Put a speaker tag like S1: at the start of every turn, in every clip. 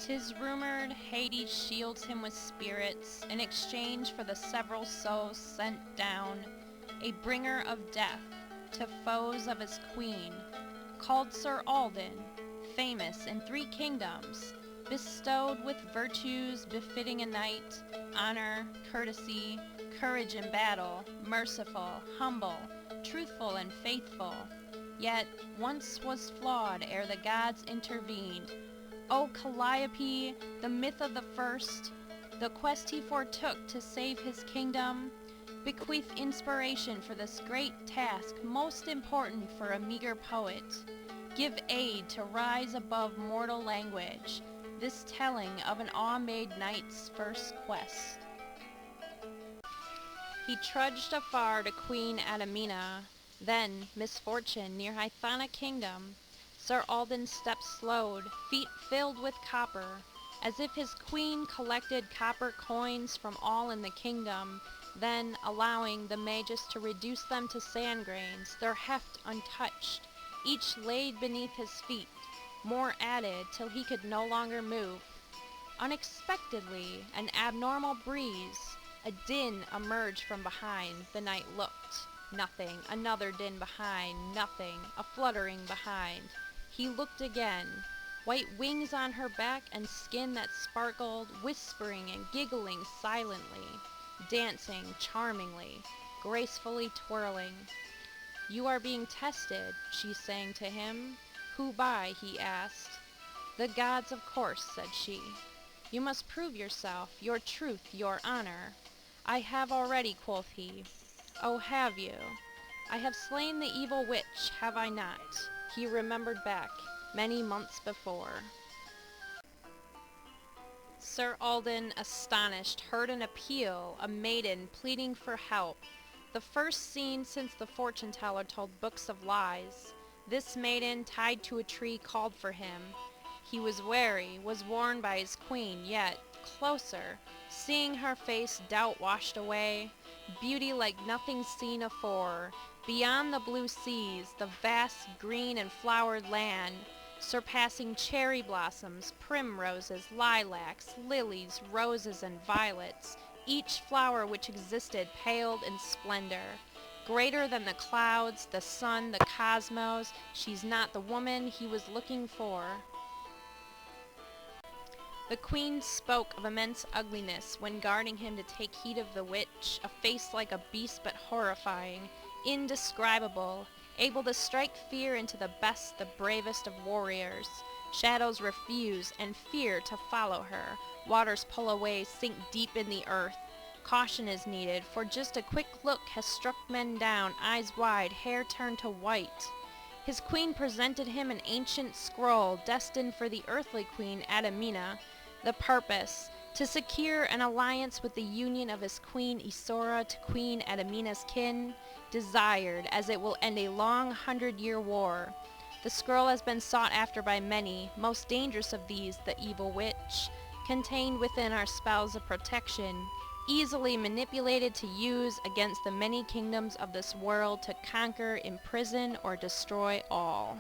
S1: 'Tis rumored Hades shields him with spirits in exchange for the several souls sent down, a bringer of death to foes of his queen, called Sir Alden, famous in 3 kingdoms, bestowed with virtues befitting a knight, honor, courtesy, courage in battle, merciful, humble, truthful, and faithful, yet once was flawed ere the gods intervened. O Calliope, the myth of the first, the quest he foretook to save his kingdom, bequeath inspiration for this great task most important for a meager poet. Give aid to rise above mortal language, this telling of an awe-made knight's first quest. He trudged afar to Queen Adamina, then misfortune near Hythana kingdom. Sir Alden's steps slowed, feet filled with copper, as if his queen collected copper coins from all in the kingdom, then allowing the magus to reduce them to sand grains, their heft untouched, each laid beneath his feet, more added till he could no longer move. Unexpectedly, an abnormal breeze, a din emerged from behind. The knight looked. Nothing. Another din behind. Nothing. A fluttering behind. He looked again. White wings on her back and skin that sparkled, whispering and giggling silently, dancing charmingly, gracefully twirling. "You are being tested," she sang to him. "Who by?" he asked. "The gods, of course," said she. "You must prove yourself, your truth, your honor." "I have already," quoth he. "Oh, have you? I have slain the evil witch, have I not?" He remembered back, many months before. Sir Alden, astonished, heard an appeal, a maiden pleading for help. The first seen since the fortune-teller told books of lies. This maiden, tied to a tree, called for him. He was wary, was warned by his queen, yet, closer, seeing her face, doubt washed away, beauty like nothing seen afore, beyond the blue seas, the vast green and flowered land, surpassing cherry blossoms, primroses, lilacs, lilies, roses, and violets, each flower which existed paled in splendor. Greater than the clouds, the sun, the cosmos, she's not the woman he was looking for. The queen spoke of immense ugliness when guarding him to take heed of the witch, a face like a beast but horrifying, indescribable, able to strike fear into the best, the bravest of warriors. Shadows refuse and fear to follow her. Waters pull away, sink deep in the earth. Caution is needed, for just a quick look has struck men down, eyes wide, hair turned to white. His queen presented him an ancient scroll destined for the earthly queen Adamina. The purpose, to secure an alliance with the union of his queen Isora to Queen Adamina's kin, desired, as it will end a long 100-year war. The scroll has been sought after by many, most dangerous of these, the evil witch, contained within are spells of protection, easily manipulated to use against the many kingdoms of this world to conquer, imprison, or destroy all.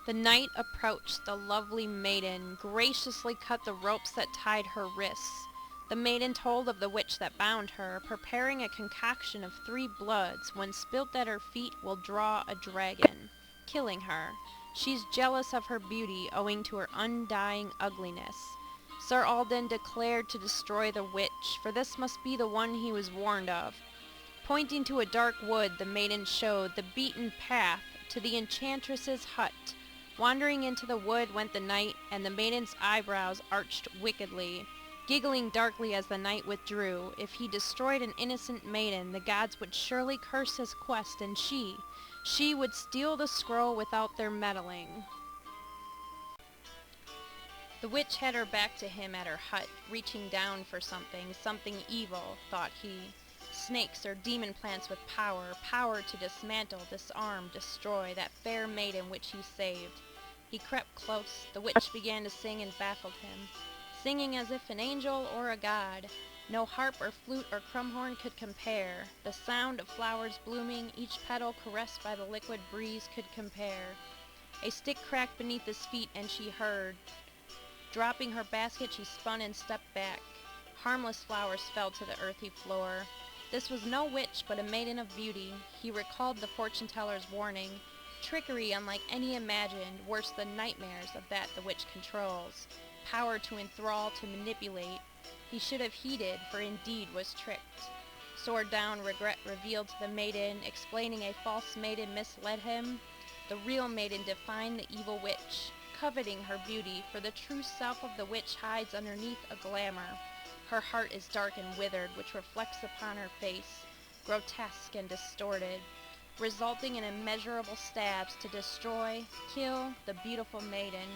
S1: The knight approached the lovely maiden, graciously cut the ropes that tied her wrists. The maiden told of the witch that bound her, preparing a concoction of 3 bloods, when spilt at her feet will draw a dragon, killing her. She's jealous of her beauty, owing to her undying ugliness. Sir Alden declared to destroy the witch, for this must be the one he was warned of. Pointing to a dark wood, the maiden showed the beaten path to the enchantress's hut. Wandering into the wood went the knight, and the maiden's eyebrows arched wickedly, giggling darkly as the knight withdrew. If he destroyed an innocent maiden, the gods would surely curse his quest, and she would steal the scroll without their meddling. The witch had her back to him at her hut, reaching down for something evil, thought he. Snakes or demon plants with power to dismantle, disarm, destroy that fair maiden which he saved. He crept close. The witch began to sing and baffled him, singing as if an angel or a god. No harp or flute or crumhorn could compare. The sound of flowers blooming, each petal caressed by the liquid breeze, could compare. A stick cracked beneath his feet, and she heard, Dropping her basket, she spun and stepped back. Harmless flowers fell to the earthy floor. This was no witch, but a maiden of beauty. He recalled the fortune-teller's warning. Trickery unlike any imagined, worse than nightmares of that the witch controls. Power to enthrall, to manipulate. He should have heeded, for indeed was tricked. Sword down, regret revealed to the maiden, explaining a false maiden misled him. The real maiden defined the evil witch, coveting her beauty, for the true self of the witch hides underneath a glamour. Her heart is dark and withered, which reflects upon her face, grotesque and distorted, resulting in immeasurable stabs to destroy, kill the beautiful maiden.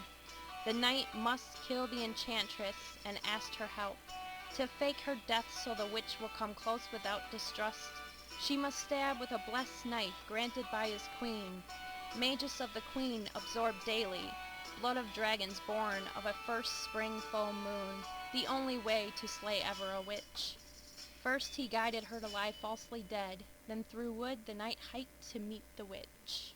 S1: The knight must kill the enchantress and asked her help. To fake her death so the witch will come close without distrust, she must stab with a blessed knife granted by his queen. Magus of the queen absorbed daily, blood of dragons born of a first spring full moon, the only way to slay ever a witch. First he guided her to lie falsely dead, then through wood the knight hiked to meet the witch.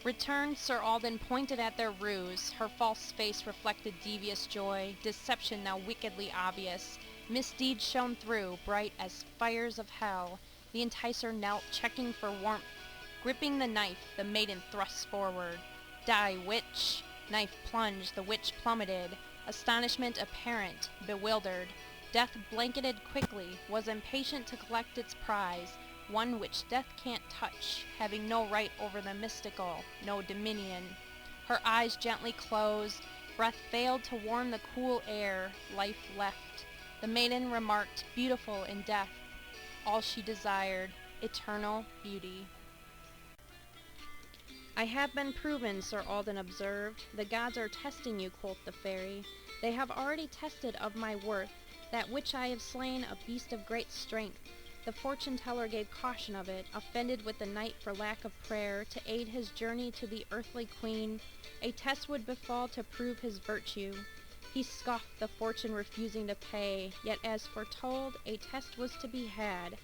S1: Returned, Sir Alden pointed at their ruse. Her false face reflected devious joy, deception now wickedly obvious. Misdeed shone through, bright as fires of hell. The enticer knelt, checking for warmth. Gripping the knife, the maiden thrusts forward. Die, witch! Knife plunged, the witch plummeted. Astonishment apparent, bewildered. Death blanketed quickly, was impatient to collect its prize. One which death can't touch, having no right over the mystical, no dominion. Her eyes gently closed, breath failed to warm the cool air, life left. The maiden remarked, beautiful in death, all she desired, eternal beauty. I have been proven, Sir Alden observed. The gods are testing you, quoth the fairy. They have already tested of my worth, that which I have slain, a beast of great strength. The fortune-teller gave caution of it, offended with the knight for lack of prayer, to aid his journey to the earthly queen. A test would befall to prove his virtue. He scoffed, the fortune refusing to pay, yet as foretold, a test was to be had.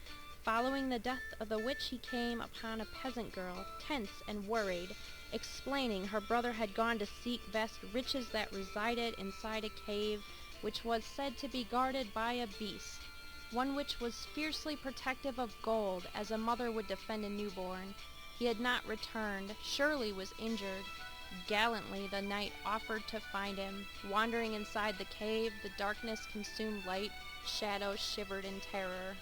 S1: Following the death of the witch he came upon a peasant girl, tense and worried, explaining her brother had gone to seek vast riches that resided inside a cave, which was said to be guarded by a beast. One which was fiercely protective of gold, as a mother would defend a newborn. He had not returned, surely was injured. Gallantly the knight offered to find him. Wandering inside the cave, the darkness consumed light, shadows shivered in terror.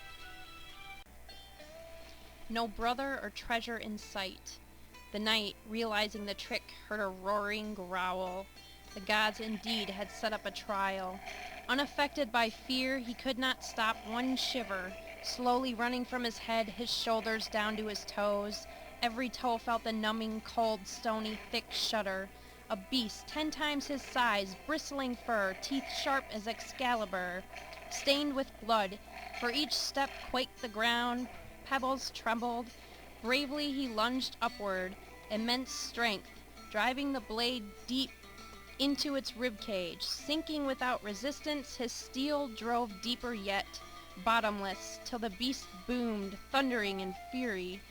S1: No brother or treasure in sight. The knight, realizing the trick, heard a roaring growl. The gods indeed had set up a trial. Unaffected by fear, he could not stop one shiver, slowly running from his head, his shoulders down to his toes. Every toe felt the numbing, cold, stony, thick shudder. A beast 10 times his size, bristling fur, teeth sharp as Excalibur, stained with blood. For each step quaked the ground, pebbles trembled. Bravely he lunged upward, immense strength, driving the blade deep into its ribcage. Sinking without resistance, his steel drove deeper yet, bottomless, till the beast boomed, thundering in fury,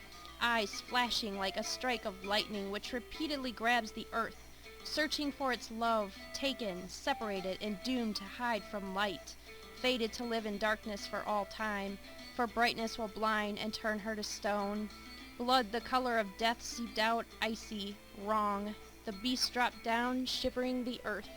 S1: eyes flashing like a strike of lightning which repeatedly grabs the earth, searching for its love, taken, separated, and doomed to hide from light, fated to live in darkness for all time, for brightness will blind and turn her to stone. Blood the color of death seeped out, icy, wrong. The beast dropped down, shivering the earth.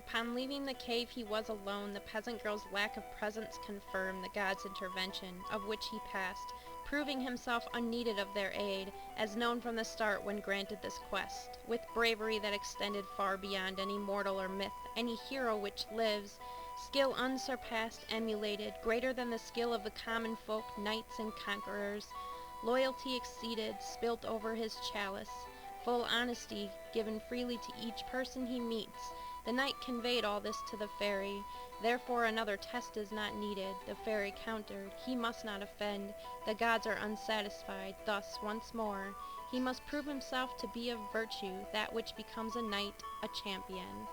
S1: Upon leaving the cave he was alone. The peasant girl's lack of presence confirmed the god's intervention, of which he passed, proving himself unneeded of their aid, as known from the start when granted this quest. With bravery that extended far beyond any mortal or myth, any hero which lives, skill unsurpassed, emulated, greater than the skill of the common folk, knights and conquerors, loyalty exceeded, spilt over his chalice, full honesty given freely to each person he meets. The knight conveyed all this to the fairy, therefore another test is not needed. The fairy countered, he must not offend, the gods are unsatisfied. Thus, once more, he must prove himself to be of virtue, that which becomes a knight, a champion.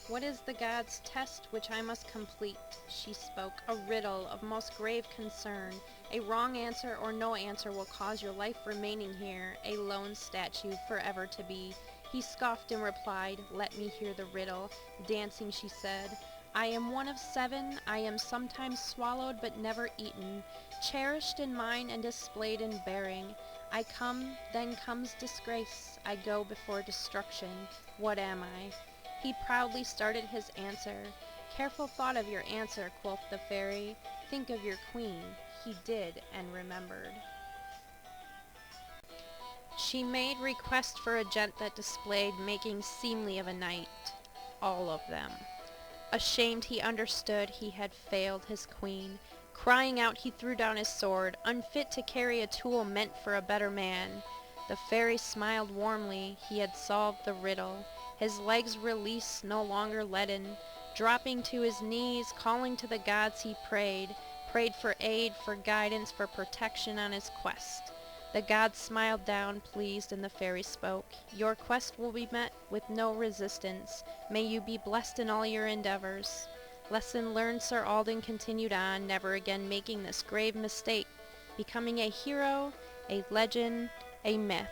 S1: What is the god's test which I must complete? She spoke, a riddle of most grave concern. A wrong answer or no answer will cause your life remaining here, a lone statue forever to be. He scoffed and replied, let me hear the riddle. Dancing, she said, I am one of 7, I am sometimes swallowed but never eaten, cherished in mind and displayed in bearing. I come, then comes disgrace, I go before destruction. What am I? He proudly started his answer. Careful thought of your answer, quoth the fairy. Think of your queen. He did and remembered. She made request for a gent that displayed making seemly of a knight. All of them. Ashamed he understood he had failed his queen. Crying out he threw down his sword, unfit to carry a tool meant for a better man. The fairy smiled warmly, he had solved the riddle. His legs released, no longer leaden. Dropping to his knees, calling to the gods he prayed for aid, for guidance, for protection on his quest. The gods smiled down, pleased, and the fairy spoke. Your quest will be met with no resistance. May you be blessed in all your endeavors. Lesson learned, Sir Alden continued on, never again making this grave mistake, becoming a hero, a legend, a myth.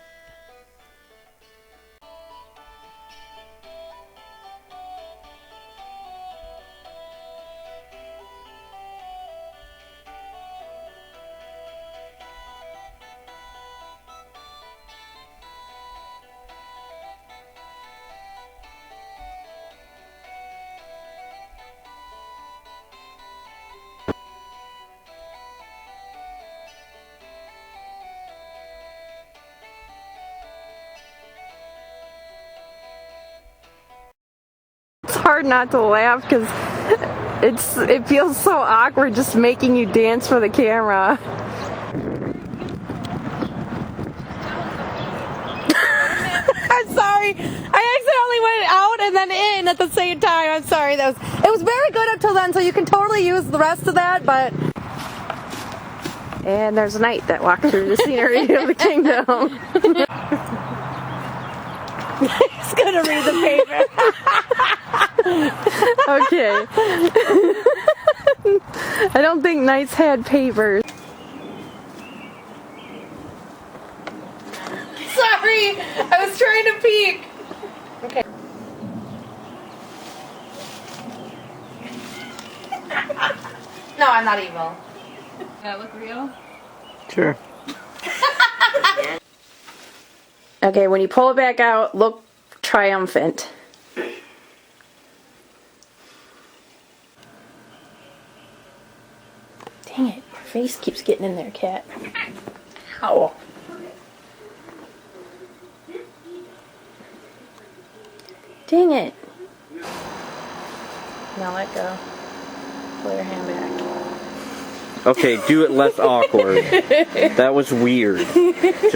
S2: It's hard not to laugh because it feels so awkward just making you dance for the camera. I'm sorry. I accidentally went out and then in at the same time. I'm sorry. It was very good up till then, so you can totally use the rest of that, but and there's a knight that walked through the scenery of the kingdom. He's gonna read the paper. Okay. I don't think knights had papers. Sorry, I was trying to peek. Okay. No, I'm not evil.
S3: That look real?
S4: Sure.
S2: Okay, when you pull it back out, look triumphant. Dang it, your face keeps getting in there, cat. Ow. Dang it. Now let go. Pull your hand back.
S4: Okay, do it less awkward. That was weird. Just